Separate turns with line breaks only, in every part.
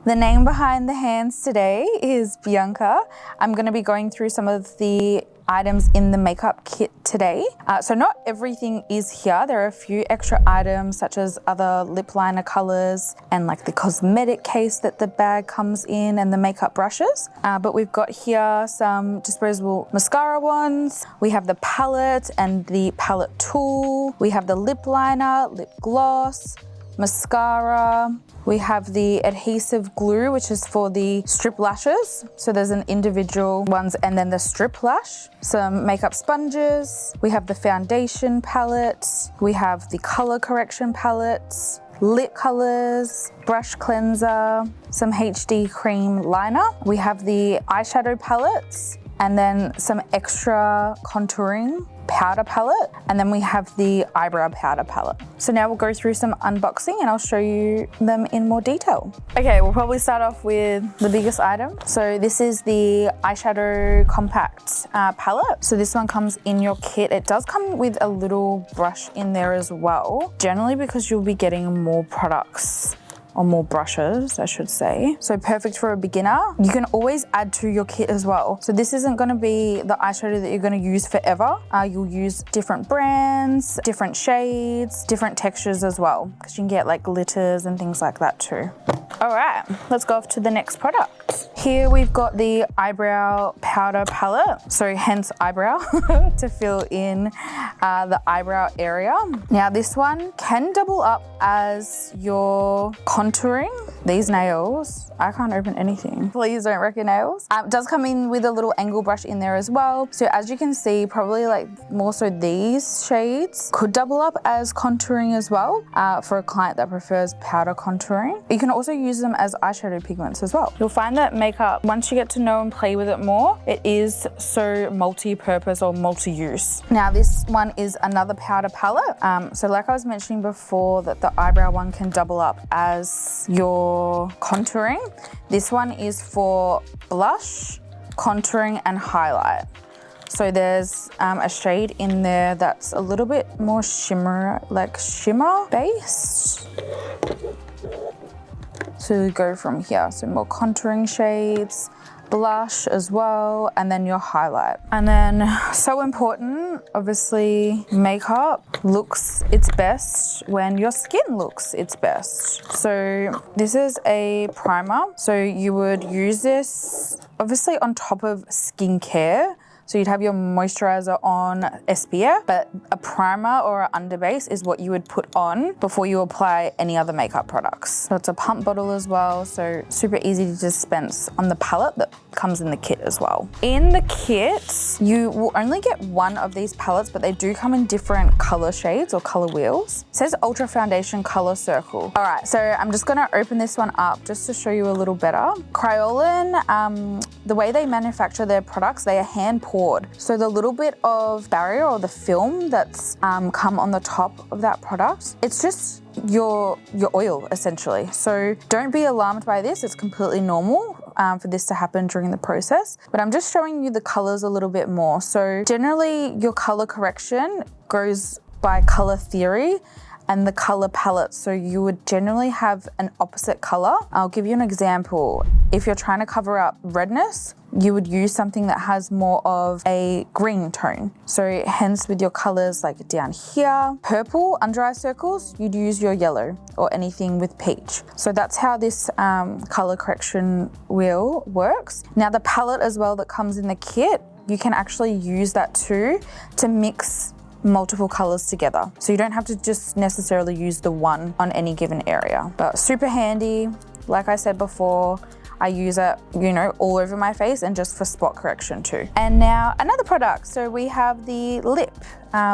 The name behind the hands today is Bianca. I'm going to be going through some of the items in the makeup kit today. So not everything is here. There are a few extra items such as other lip liner colors and like the cosmetic case that the bag comes in and the makeup brushes. But we've got here some disposable mascara ones. We have the palette and the palette tool. We have the lip liner, lip gloss, mascara. We have the adhesive glue, which is for the strip lashes. So there's an individual ones and then the strip lash. Some makeup sponges. We have the foundation palette. We have the color correction palette, lip colors, brush cleanser, some HD cream liner. We have the eyeshadow palettes and then some extra contouring powder palette, and then we have the eyebrow powder palette. So now we'll go through some unboxing and I'll show you them in more detail. Okay, we'll probably start off with the biggest item. So this is the eyeshadow compact palette. So this one comes in your kit. It does come with a little brush in there as well, generally because you'll be getting more products or more brushes, I should say. So perfect for a beginner. You can always add to your kit as well. So this isn't gonna be the eyeshadow that you're gonna use forever. You'll use different brands, different shades, different textures as well, because you can get like glitters and things like that too. All right, let's go off to the next product. Here we've got the eyebrow powder palette, so hence eyebrow, to fill in the eyebrow area. Now this one can double up as your contouring. These nails, I can't open anything. Please don't wreck your nails. It does come in with a little angle brush in there as well. So as you can see, probably like more so these shades could double up as contouring as well for a client that prefers powder contouring. You can also use them as eyeshadow pigments as well. You'll find that makeup, once you get to know and play with it more, it is so multi-purpose or multi-use. Now this one is another powder palette. So like I was mentioning before that the eyebrow one can double up as your contouring. This one is for blush, contouring and highlight. So there's a shade in there that's a little bit more shimmer based. So we go from here, so more contouring shades, blush as well, and then your highlight. And then, so important, obviously makeup looks its best when your skin looks its best. So this is a primer. So you would use this obviously on top of skincare. So you'd have your moisturizer on SPF, but a primer or an underbase is what you would put on before you apply any other makeup products. So it's a pump bottle as well, so super easy to dispense on the palette that comes in the kit as well. In the kit, you will only get one of these palettes, but they do come in different color shades or color wheels. It says Ultra Foundation Color Circle. All right, so I'm just gonna open this one up just to show you a little better. Kryolan, the way they manufacture their products, they are hand poured. So the little bit of barrier or the film that's come on the top of that product, it's just your oil essentially. So don't be alarmed by this. It's completely normal for this to happen during the process, but I'm just showing you the colors a little bit more. So generally your color correction goes by color theory and the color palette. So you would generally have an opposite color. I'll give you an example. If you're trying to cover up redness, you would use something that has more of a green tone. So hence with your colors like down here, purple, under eye circles, you'd use your yellow or anything with peach. So that's how this color correction wheel works. Now the palette as well that comes in the kit, you can actually use that too to mix multiple colors together. So you don't have to just necessarily use the one on any given area, but super handy. Like I said before, I use it, you know, all over my face and just for spot correction too. And now another product. So we have the lip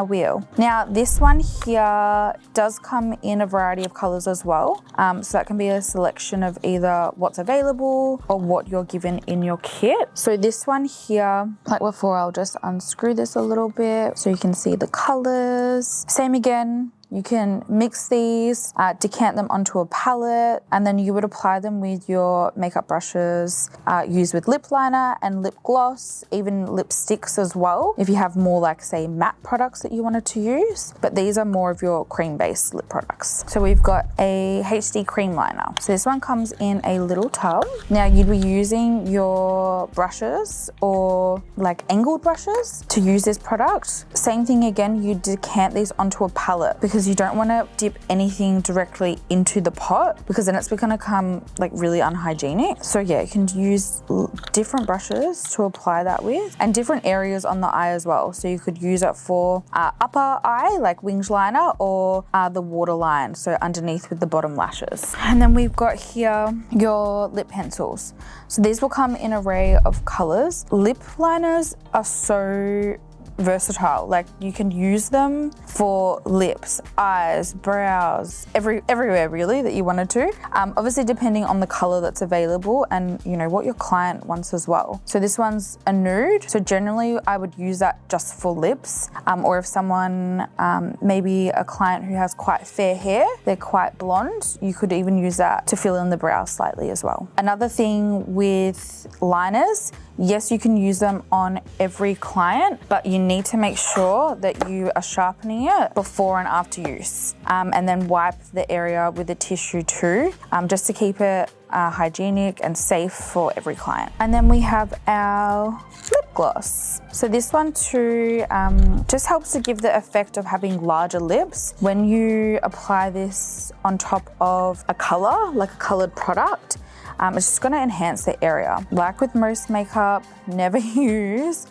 wheel. Now this one here does come in a variety of colors as well. So that can be a selection of either what's available or what you're given in your kit. So this one here, like before, I'll just unscrew this a little bit so you can see the colors. Same again, You can mix these, decant them onto a palette, and then you would apply them with your makeup brushes, used with lip liner and lip gloss, even lipsticks as well, if you have more like say matte products that you wanted to use, but these are more of your cream-based lip products. So we've got a HD cream liner. So this one comes in a little tub. Now you'd be using your brushes or like angled brushes to use this product. Same thing again, you decant these onto a palette because you don't want to dip anything directly into the pot because then it's going to come like really unhygienic. So yeah, you can use different brushes to apply that with and different areas on the eye as well. So you could use it for upper eye like winged liner or the waterline, so underneath with the bottom lashes. And then we've got here your lip pencils. So these will come in an array of colors. Lip liners are so versatile. Like you can use them for lips, eyes, brows, everywhere really that you wanted to. Obviously depending on the color that's available and you know what your client wants as well. So this one's a nude. So generally I would use that just for lips, or if someone, maybe a client who has quite fair hair, they're quite blonde, you could even use that to fill in the brows slightly as well. Another thing with liners, yes, you can use them on every client, but you need to make sure that you are sharpening it before and after use. And then wipe the area with a tissue too, just to keep it hygienic and safe for every client. And then we have our lip gloss. So this one too just helps to give the effect of having larger lips. When you apply this on top of a color, like a colored product, it's just going to enhance the area. Like with most makeup, never use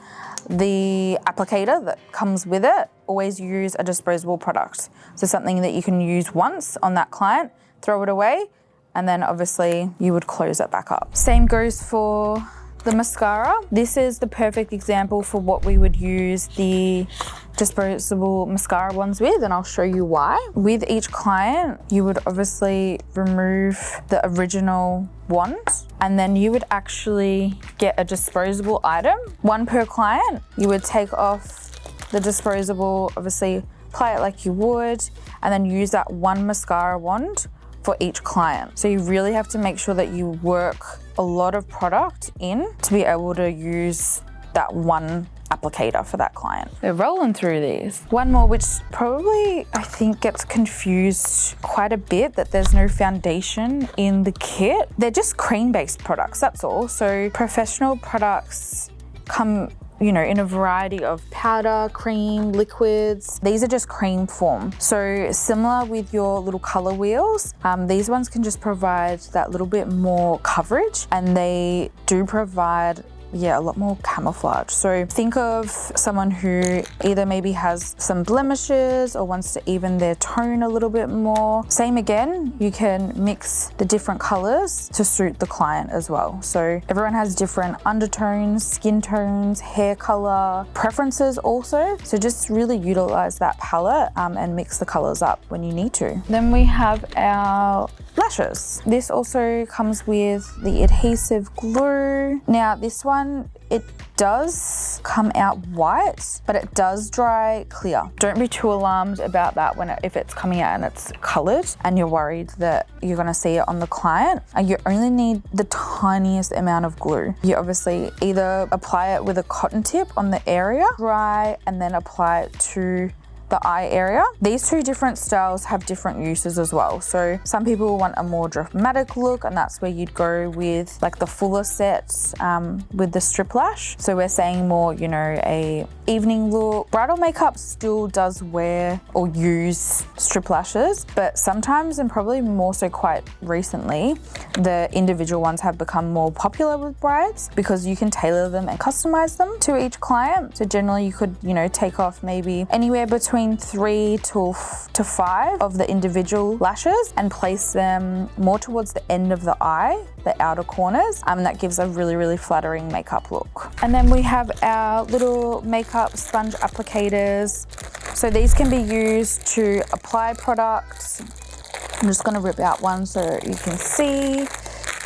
the applicator that comes with it. Always use a disposable product. So something that you can use once on that client, throw it away, and then obviously you would close it back up. Same goes for the mascara. This is the perfect example for what we would use the disposable mascara ones with, and I'll show you why. With each client, you would obviously remove the original wand, and then you would actually get a disposable item, one per client. You would take off the disposable, obviously apply it like you would, and then use that one mascara wand for each client. So you really have to make sure that you work a lot of product in to be able to use that one applicator for that client. We're rolling through these. One more, which probably I think gets confused quite a bit, that there's no foundation in the kit. They're just cream-based products, that's all. So professional products come, you know, in a variety of powder, cream, liquids. These are just cream form. So similar with your little color wheels, these ones can just provide that little bit more coverage, and they do provide a lot more camouflage. So think of someone who either maybe has some blemishes or wants to even their tone a little bit more. Same again, you can mix the different colors to suit the client as well. So everyone has different undertones, skin tones, hair color, preferences also. So just really utilize that palette and mix the colors up when you need to. Then we have our lashes. This also comes with the adhesive glue. Now this one, it does come out white, but it does dry clear. Don't be too alarmed about that if it's coming out and it's colored and you're worried that you're gonna see it on the client. You only need the tiniest amount of glue. You obviously either apply it with a cotton tip on the area, dry, and then apply it to the eye area. These two different styles have different uses as well. So some people want a more dramatic look, and that's where you'd go with like the fuller set with the strip lash. So we're saying more, you know, a evening look. Bridal makeup still does wear or use strip lashes, but sometimes, and probably more so quite recently, the individual ones have become more popular with brides because you can tailor them and customize them to each client. So generally you could, you know, take off maybe anywhere between 3 to 5 of the individual lashes and place them more towards the end of the eye, the outer corners. That gives a really, really flattering makeup look. And then we have our little makeup sponge applicators. So these can be used to apply products. I'm just gonna rip out one so you can see.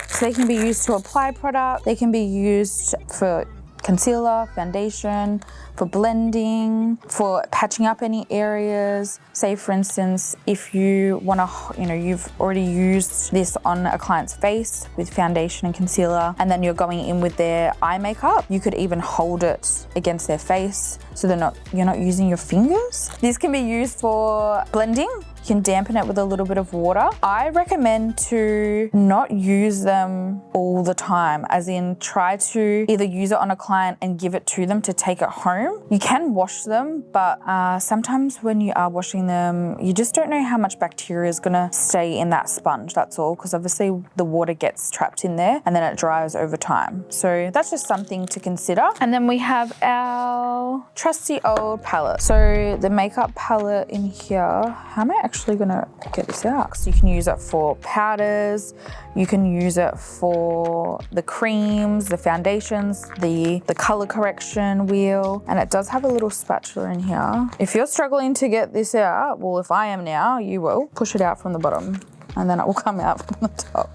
So they can be used to apply product. They can be used for concealer, foundation, for blending, for patching up any areas. Say for instance, if you want to, you've already used this on a client's face with foundation and concealer, and then you're going in with their eye makeup, you could even hold it against their face so you're not using your fingers. This can be used for blending. You can dampen it with a little bit of water. I recommend to not use them all the time, as in try to either use it on a client and give it to them to take it home. You can wash them, but sometimes when you are washing them, you just don't know how much bacteria is gonna stay in that sponge, that's all, because obviously the water gets trapped in there and then it dries over time. So that's just something to consider. And then we have our trusty old palette. So the makeup palette in here, how am I actually gonna get this out? So you can use it for powders, you can use it for the creams, the foundations, the color correction wheel, and it does have a little spatula in here. If you're struggling to get this out, well, if I am now, you will push it out from the bottom and then it will come out from the top.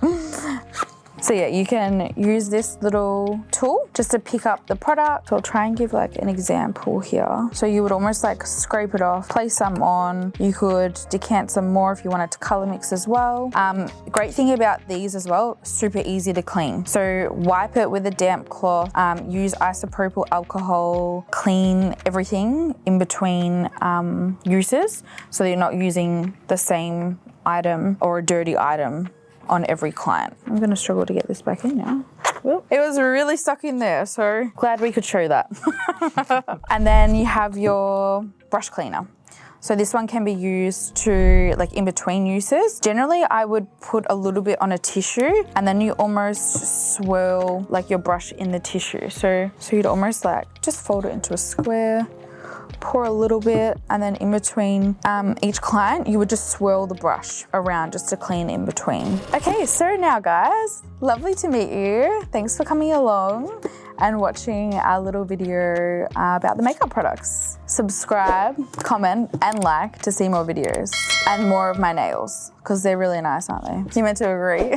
So yeah, you can use this little tool just to pick up the product. I'll try and give like an example here. So you would almost like scrape it off, place some on. You could decant some more if you wanted to color mix as well. Great thing about these as well, super easy to clean. So wipe it with a damp cloth, use isopropyl alcohol, clean everything in between uses so that you're not using the same item or a dirty item on every client. I'm gonna struggle to get this back in now. Well, it was really stuck in there, so glad we could show that. And then you have your brush cleaner. So this one can be used to like in between uses. Generally, I would put a little bit on a tissue and then you almost swirl like your brush in the tissue. So you'd almost like just fold it into a square, pour a little bit, and then in between each client, you would just swirl the brush around just to clean in between. Okay, so now guys, lovely to meet you. Thanks for coming along and watching our little video about the makeup products. Subscribe, comment, and like to see more videos and more of my nails, because they're really nice, aren't they? You meant to agree?